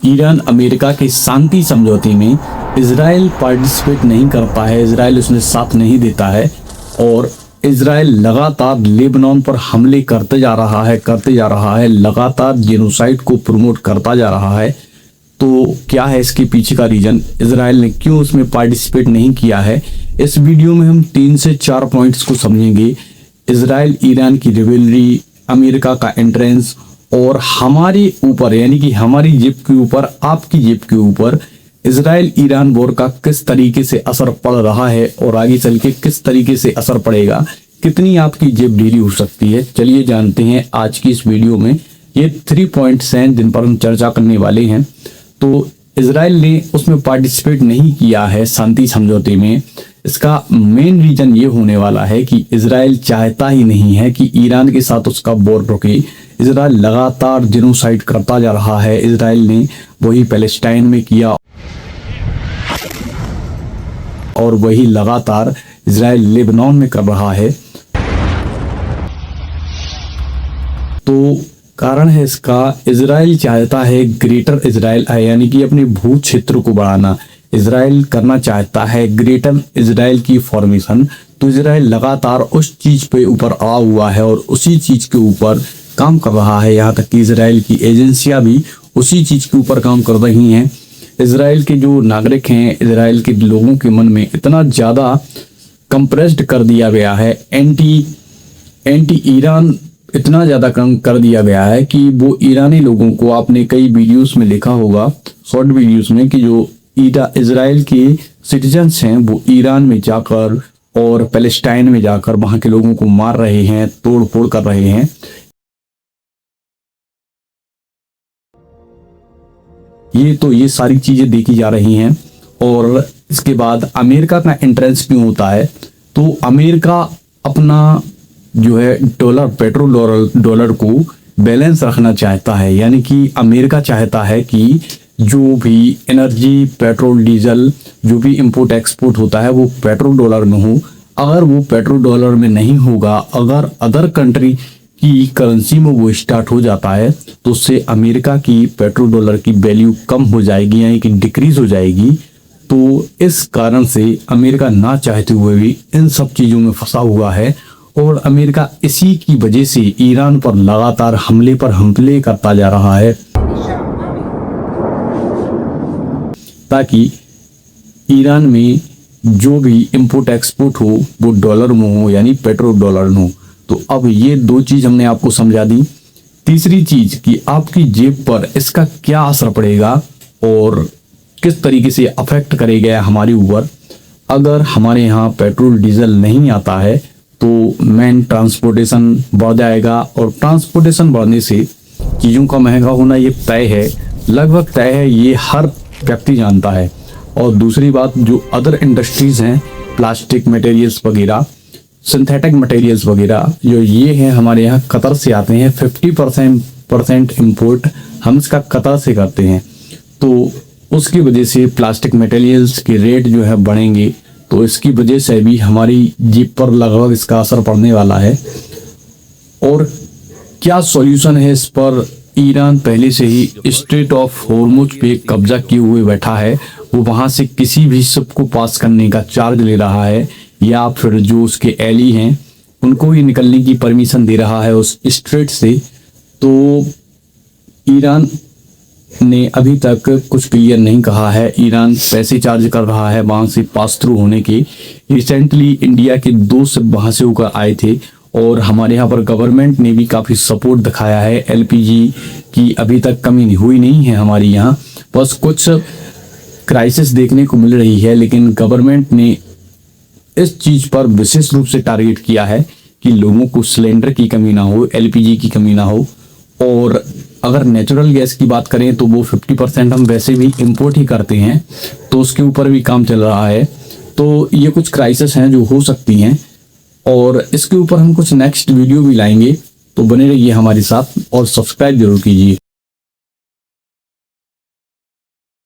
Iran America के शांति समझौते में इजराइल पार्टिसिपेट नहीं करता है, इजराइल उसमें साथ नहीं देता है और इजराइल लगातार लेबनान पर हमले करते जा रहा है, लगातार जेनोसाइड को प्रमोट करता जा रहा है। तो क्या है इसके पीछे का रीजन, इजराइल ने क्यों उसमें पार्टिसिपेट नहीं किया है, इस वीडियो में हम 3 से 4 पॉइंट्स को समझेंगे। इजराइल ईरान की रिवेलरी, अमेरिका का एंट्रेंस और हमारे ऊपर यानी कि हमारी जेब के ऊपर, आपकी जेब के ऊपर इजराइल ईरान वॉर का किस तरीके से असर पड़ रहा है और आगे चल के किस तरीके से असर पड़ेगा, कितनी आपकी जेब ढीली हो सकती है। चलिए जानते हैं आज की इस वीडियो में। ये 3 पॉइंट्स हैं जिन पर हम चर्चा करने वाले हैं। तो इजराइल ने उसमें पार्टिसिपेट नहीं किया है शांति समझौते में। इसका मेन रीजन ये होने वाला है कि इजराइल चाहता ही नहीं है कि ईरान के साथ उसका वॉर रुके। इजराइल लगातार जेनोसाइड करता जा रहा है। इजराइल ने वही पैलेस्टाइन में किया और वही लगातार इजराइल लेबनान में कर रहा है। तो कारण है इसका, इजराइल चाहता है ग्रेटर इजराइल यानी कि अपने भू क्षेत्र को बढ़ाना। इजराइल करना चाहता है ग्रेटर इजराइल की फॉर्मेशन। तो इजराइल लगातार उस चीज पे ऊपर आ हुआ है और उसी चीज के ऊपर काम कर रहा है। यहाँ तक कि इजराइल की एजेंसियां भी उसी चीज के ऊपर काम कर रही हैं। इजराइल के जो नागरिक हैं, इजराइल के लोगों के मन में इतना ज्यादा कंप्रेस्ड कर दिया गया है, एंटी ईरान इतना ज्यादा कम कर दिया गया है कि वो ईरानी लोगों को, आपने कई वीडियोस में लिखा होगा, शॉर्ट वीडियोस में, कि जो इजराइल के सिटीजन्स हैं वो ईरान में जाकर और पैलेस्टाइन में जाकर वहां के लोगों को मार रहे हैं, तोड़ फोड़ कर रहे हैं। ये सारी चीजें देखी जा रही हैं। और इसके बाद अमेरिका का एंट्रेंस क्यों होता है, तो अमेरिका अपना जो है पेट्रोल डॉलर को बैलेंस रखना चाहता है। यानी कि अमेरिका चाहता है कि जो भी एनर्जी, पेट्रोल, डीजल, जो भी इंपोर्ट एक्सपोर्ट होता है वो पेट्रोल डॉलर में हो। अगर वो पेट्रोल डॉलर में नहीं होगा, अगर अदर कंट्री की करेंसी में वो स्टार्ट हो जाता है, तो उससे अमेरिका की पेट्रोल डॉलर की वैल्यू कम हो जाएगी, यानी कि डिक्रीज हो जाएगी। तो इस कारण से अमेरिका ना चाहते हुए भी इन सब चीज़ों में फंसा हुआ है और अमेरिका इसी की वजह से ईरान पर लगातार हमले पर हमले करता जा रहा है, ताकि ईरान में जो भी इंपोर्ट एक्सपोर्ट हो वो डॉलर में हो, यानी पेट्रोल डॉलर में हो। तो अब ये 2 चीज हमने आपको समझा दी। तीसरी चीज कि आपकी जेब पर इसका क्या असर पड़ेगा और किस तरीके से अफेक्ट करेगा हमारे ऊपर। अगर हमारे यहाँ पेट्रोल डीजल नहीं आता है तो मेन ट्रांसपोर्टेशन बढ़ जाएगा और ट्रांसपोर्टेशन बढ़ने से चीज़ों का महंगा होना ये तय है, लगभग तय है, ये हर व्यक्ति जानता है। और दूसरी बात, जो अदर इंडस्ट्रीज हैं, प्लास्टिक मटेरियल्स वगैरह, सिंथेटिक मटेरियल्स वगैरह, जो ये हैं हमारे यहाँ कतर से आते हैं। 50% इम्पोर्ट हम इसका कतर से करते हैं। तो उसकी वजह से प्लास्टिक मटेरियल्स के रेट जो है बढ़ेंगे। तो इसकी वजह से भी हमारी जेब पर लगभग इसका असर पड़ने वाला है। और क्या सॉल्यूशन है इस पर, ईरान पहले से ही स्ट्रेट ऑफ हॉर्मुज पे कब्जा किए हुए बैठा है। वो वहां से किसी भी शिप को पास करने का चार्ज ले रहा है, या फिर जो उसके एली हैं उनको ही निकलने की परमिशन दे रहा है उस स्ट्रेट से। तो ईरान ने अभी तक कुछ क्लियर नहीं कहा है। ईरान पैसे चार्ज कर रहा है वहां से पास थ्रू होने के। रिसेंटली इंडिया के 2 शिप वहां से होकर आए थे और हमारे यहाँ पर गवर्नमेंट ने भी काफ़ी सपोर्ट दिखाया है। एलपीजी की अभी तक कमी हुई नहीं है हमारी यहाँ, बस कुछ क्राइसिस देखने को मिल रही है, लेकिन गवर्नमेंट ने इस चीज़ पर विशेष रूप से टारगेट किया है कि लोगों को सिलेंडर की कमी ना हो, एलपीजी की कमी ना हो। और अगर नेचुरल गैस की बात करें तो वो 50% हम वैसे भी इंपोर्ट ही करते हैं, तो उसके ऊपर भी काम चल रहा है। तो ये कुछ क्राइसिस हैं जो हो सकती हैं और इसके ऊपर हम कुछ नेक्स्ट वीडियो भी लाएंगे। तो बने रहिए हमारे साथ और सब्सक्राइब जरूर कीजिए।